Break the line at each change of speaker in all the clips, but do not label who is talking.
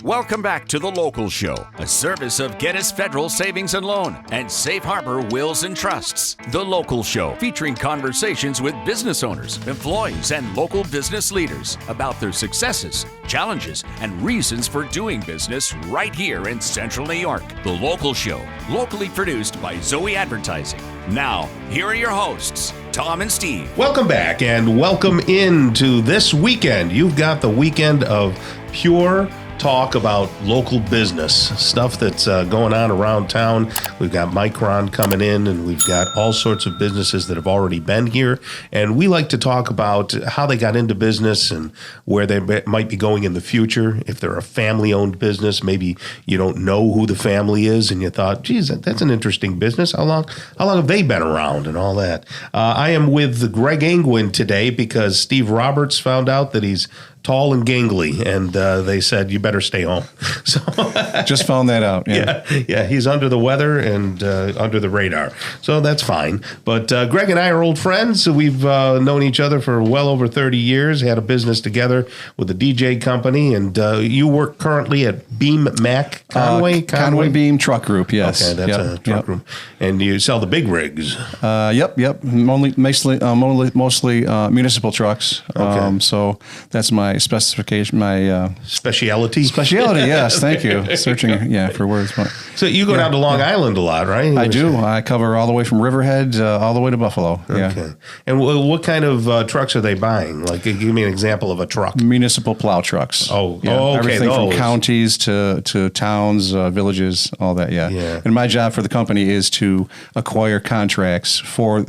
Welcome back to The Local Show, a service of Geddes Federal Savings and Loan and Safe Harbor Wills and Trusts. The Local Show, featuring conversations with business owners, employees, and local business leaders about their successes, challenges, and reasons for doing business right here in Central New York. The Local Show, locally produced by Zoey Advertising. Now, here are your hosts, Tom and Steve.
Welcome back and welcome into this weekend. You've got the weekend of pure talk about local business, stuff that's going on around town. We've got Micron coming in, and we've got all sorts of businesses that have already been here. And we like to talk about how they got into business and where they might be going in the future. If they're a family-owned business, maybe you don't know who the family is, and you thought, geez, that's an interesting business. How long have they been around and all that? I am with Greg Angwin today because Steve Roberts found out that he's tall and gangly, and they said, you better stay home. So
just found that out.
Yeah, he's under the weather and under the radar. So that's fine. But Greg and I are old friends. We've known each other for well over 30 years, had a business together with a DJ company, and you work currently at Beam Mac Conway?
Conway Beam Truck Group, yes.
Okay, that's a truck group. And you sell the big rigs.
Yep. Mostly municipal trucks.
Okay.
So that's my specification, my
specialty.
Yes, thank you. Searching, for words.
So you go down to Long Island a lot, right?
I do. I cover all the way from Riverhead all the way to Buffalo.
Okay.
Yeah.
And what kind of trucks are they buying? Like, give me an example of a truck.
Municipal plow trucks.
Okay.
Everything
those.
from counties to towns, villages, all that. Yeah. And my job for the company is to acquire contracts for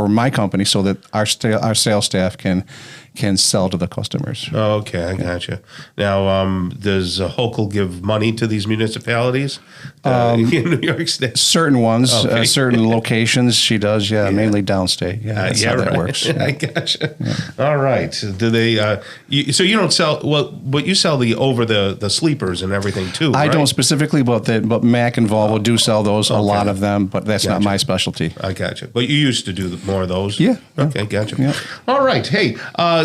my company so that our sales staff can sell to the customers.
Okay, I gotcha. Now, does Hochul give money to these municipalities in New York State?
Certain ones, certain locations, she does. Yeah, mainly downstate. Yeah, that's how that works.
I gotcha. Yeah. All right. Do they? So you don't sell but you sell over the sleepers and everything too.
I
right?
don't specifically, but Mac and Volvo do sell those. A lot of them, but that's not my specialty.
I gotcha. But you used to do more of those.
Yeah.
Okay, gotcha.
Yeah.
All right. Hey.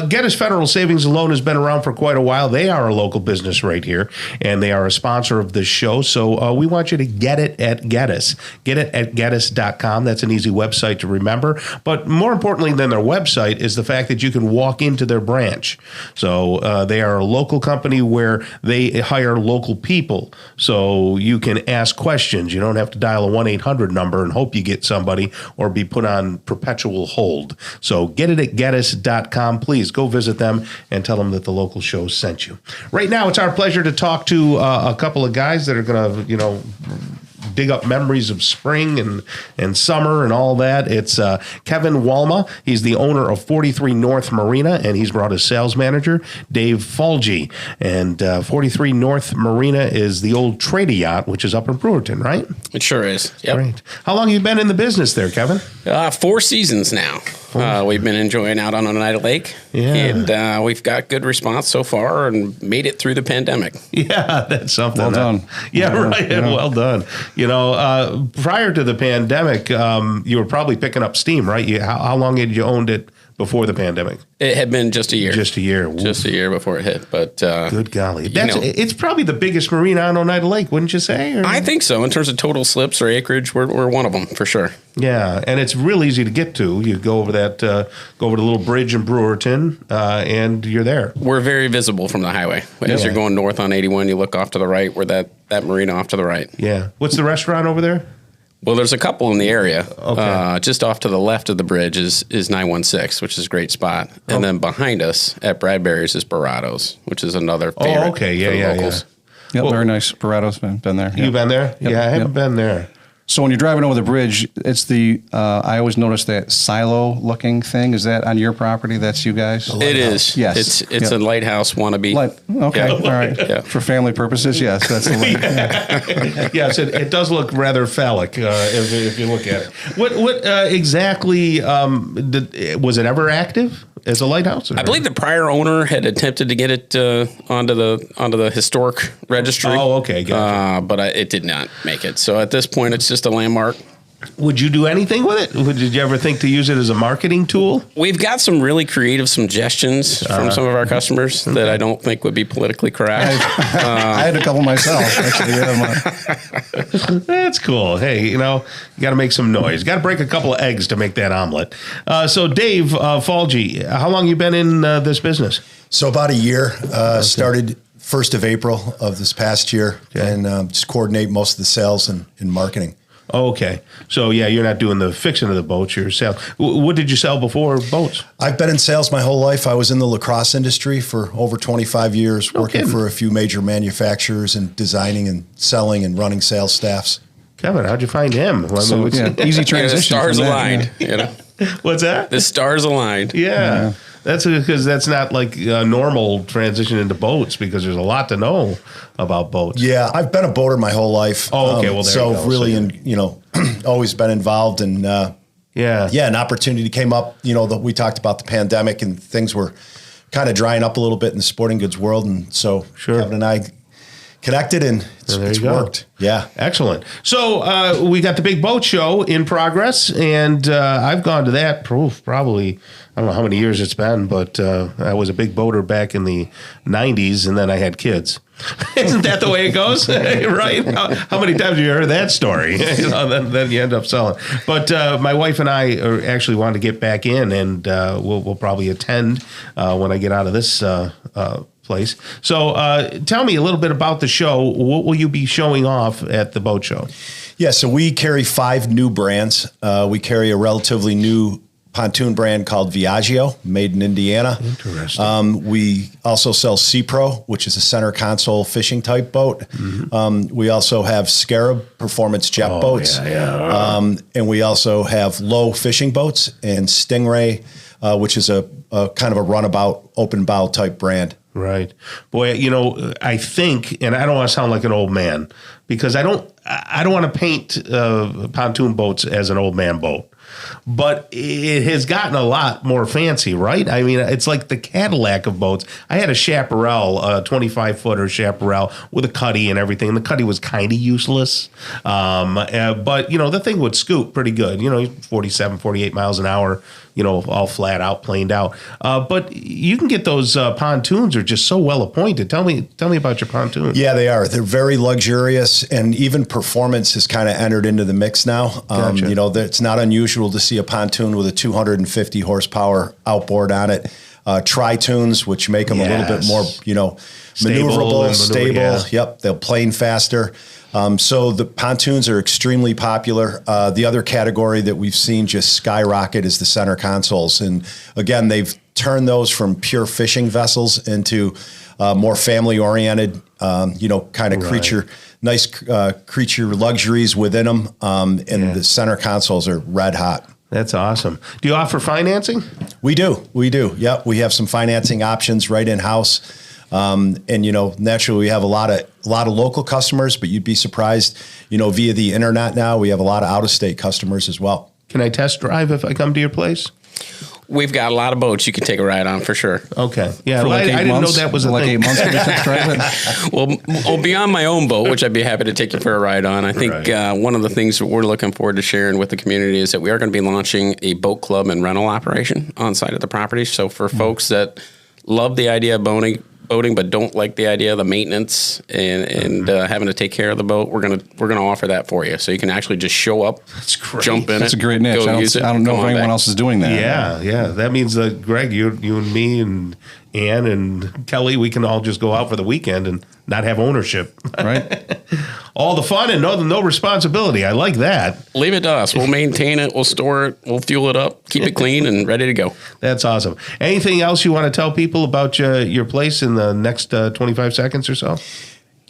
Geddes Federal Savings and Loan has been around for quite a while. They are a local business right here, and they are a sponsor of this show. So we want you to get it at Geddes. Get it at Geddes.com. That's an easy website to remember. But more importantly than their website is the fact that you can walk into their branch. So they are a local company where they hire local people. So you can ask questions. You don't have to dial a 1-800 number and hope you get somebody or be put on perpetual hold. So get it at Geddes.com. Please go visit them and tell them that the local show sent you. Right now, it's our pleasure to talk to a couple of guys that are going to, dig up memories of spring and summer and all that. It's Kevin Walma. He's the owner of 43 North Marina, and he's brought his sales manager, Dave Falge. And 43 North Marina is the old trader yacht, which is up in Brewerton, right?
It sure is. Yep.
Great. How long have you been in the business there, Kevin?
4 seasons now. We've been enjoying out on Oneida Lake.
Yeah.
And we've got good response so far and made it through the pandemic.
Yeah, that's something.
Well done.
Yeah, right. Yeah. Well done. Prior to the pandemic, you were probably picking up steam, right? How long had you owned it before the pandemic?
It had been just a year.
Just a year. Oof.
Just a year before it hit. But
good golly. It's probably the biggest marina on Oneida Lake, wouldn't you say? Or?
I think so. In terms of total slips or acreage, we're one of them for sure.
Yeah, and it's real easy to get to. You go over the little bridge in Brewerton, and you're there.
We're very visible from the highway. As you're going north on 81, you look off to the right. We're that marina off to the right.
Yeah. What's the restaurant over there?
Well, there's a couple in the area.
Okay.
Just off to the left of the bridge is 916, which is a great spot. And then behind us at Bradbury's is Baratos, which is another favorite.
Oh, okay. Yeah.
Yep, very nice. Baratos, been there.
You've been there?
Yep.
Yeah, I haven't been there.
So when you're driving over the bridge, it's I always notice that silo-looking thing. Is that on your property? That's you guys?
It is.
Yes.
It's a lighthouse wannabe.
Okay.
Yeah.
All right.
Yeah.
For family purposes, yes. That's the one.
Yes, it does look rather phallic if you look at it. What exactly was it ever active as a lighthouse? Or?
I believe the prior owner had attempted to get it onto the historic registry.
Oh, okay. Gotcha.
But it did not make it. So at this point, it's just a landmark.
Would you do anything with it? Did you ever think to use it as a marketing tool?
We've got some really creative suggestions from some of our customers that I don't think would be politically correct.
I had a couple myself. Actually,
That's cool. Hey, you got to make some noise. You got to break a couple of eggs to make that omelet. So, Dave Falge, how long you been in this business?
So about a year. Started 1st of April of this past year, and just coordinate most of the sales and marketing.
Okay. So, yeah, you're not doing the fixing of the boats, you're selling. What did you sell before boats?
I've been in sales my whole life. I was in the lacrosse industry for over 25 years, working for a few major manufacturers and designing and selling and running sales staffs.
Kevin, how'd you find him?
So, easy transition.
The stars aligned.
What's that?
The stars aligned.
Yeah. That's because that's not like a normal transition into boats, because there's a lot to know about boats.
Yeah, I've been a boater my whole life.
Oh, okay. Well, there you go.
Really, always been involved, and an opportunity came up. We talked about the pandemic, and things were kind of drying up a little bit in the sporting goods world, and so Kevin and I connected, and it's worked. Yeah.
Excellent. So we got the big boat show in progress, and I've gone to that probably, I don't know how many years it's been, but I was a big boater back in the 90s, and then I had kids. Isn't that the way it goes? Right? How many times have you heard that story? Then you end up selling. But my wife and I actually want to get back in, and we'll probably attend when I get out of this place. So tell me a little bit about the show. What will you be showing off at the boat show?
Yeah, so we carry 5 new brands. We carry a relatively new pontoon brand called Viaggio, made in Indiana.
Interesting.
We also sell Sea-Pro, which is a center console fishing type boat. Mm-hmm. We also have Scarab performance jet boats. And we also have low fishing boats, and Stingray, which is a kind of a runabout, open bow type brand.
Right. Boy, I think, and I don't want to sound like an old man, because I don't want to paint pontoon boats as an old man boat. But it has gotten a lot more fancy, right? I mean, it's like the Cadillac of boats. I had a Chaparral, a 25-footer Chaparral with a cuddy and everything. The cuddy was kind of useless. But, the thing would scoot pretty good. 47, 48 miles an hour, all flat out, planed out. But you can get those pontoons are just so well appointed. Tell me about your pontoons.
Yeah, they are. They're very luxurious, and even performance has kind of entered into the mix now.
Gotcha.
It's not unusual to see a pontoon with a 250 horsepower outboard on it. Tri-tunes, which make them a little bit more, maneuverable, stable.
Yeah.
Yep, they'll plane faster. So the pontoons are extremely popular. The other category that we've seen just skyrocket is the center consoles. And again, they've turned those from pure fishing vessels into more family-oriented, kind of creature, nice creature luxuries within them. The center consoles are red hot.
That's awesome. Do you offer financing?
We do. Yep, we have some financing options right in-house. Naturally we have a lot of local customers, but you'd be surprised, via the internet now, we have a lot of out-of-state customers as well. Can
I test drive if I come to your place?
We've got a lot of boats you can take a ride on for sure.
Okay. Yeah, I didn't know that was a thing.
8 months to test drive it?
Well, beyond my own boat, which I'd be happy to take you for a ride on, I think one of the things that we're looking forward to sharing with the community is that we are going to be launching a boat club and rental operation on site at the property. So for folks that love the idea of boating but don't like the idea of the maintenance and having to take care of the boat, we're gonna offer that for you. So you can actually just show up, jump in.
That's a great niche. I don't know if anyone else is doing that.
Yeah. That means that Greg, you and me and Ann and Kelly, we can all just go out for the weekend and not have ownership.
Right.
All the fun and no responsibility. I like that.
Leave it to us. We'll maintain it. We'll store it. We'll fuel it up. Keep it clean and ready to go.
That's awesome. Anything else you want to tell people about your place in the next 25 seconds or so?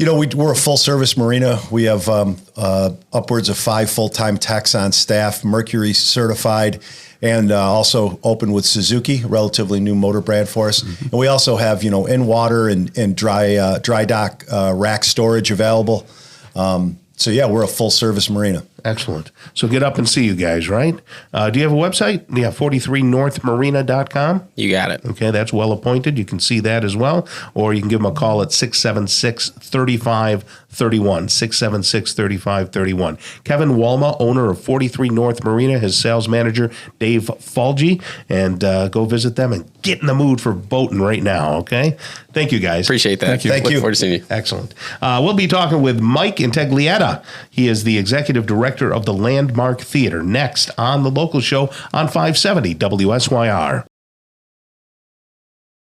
We're a full-service marina. We have upwards of 5 full-time techs on staff, Mercury certified, and also open with Suzuki, relatively new motor brand for us. Mm-hmm. And we also have, in water and dry dock rack storage available. We're a full-service marina.
Excellent. So get up and see you guys, right? Do you have a website? Yeah, 43northmarina.com.
You got it.
Okay, that's well appointed. You can see that as well. Or you can give them a call at 676-3531. 676-3531. Kevin Walma, owner of 43 North Marina, his sales manager, Dave Falge. And go visit them and get in the mood for boating right now, okay? Thank you, guys.
Appreciate that.
Thank you.
Look forward to seeing you.
Excellent. We'll be talking with Mike Intaglietta. He is the executive director of the Landmark Theater. Next on The Local Show on 570 WSYR.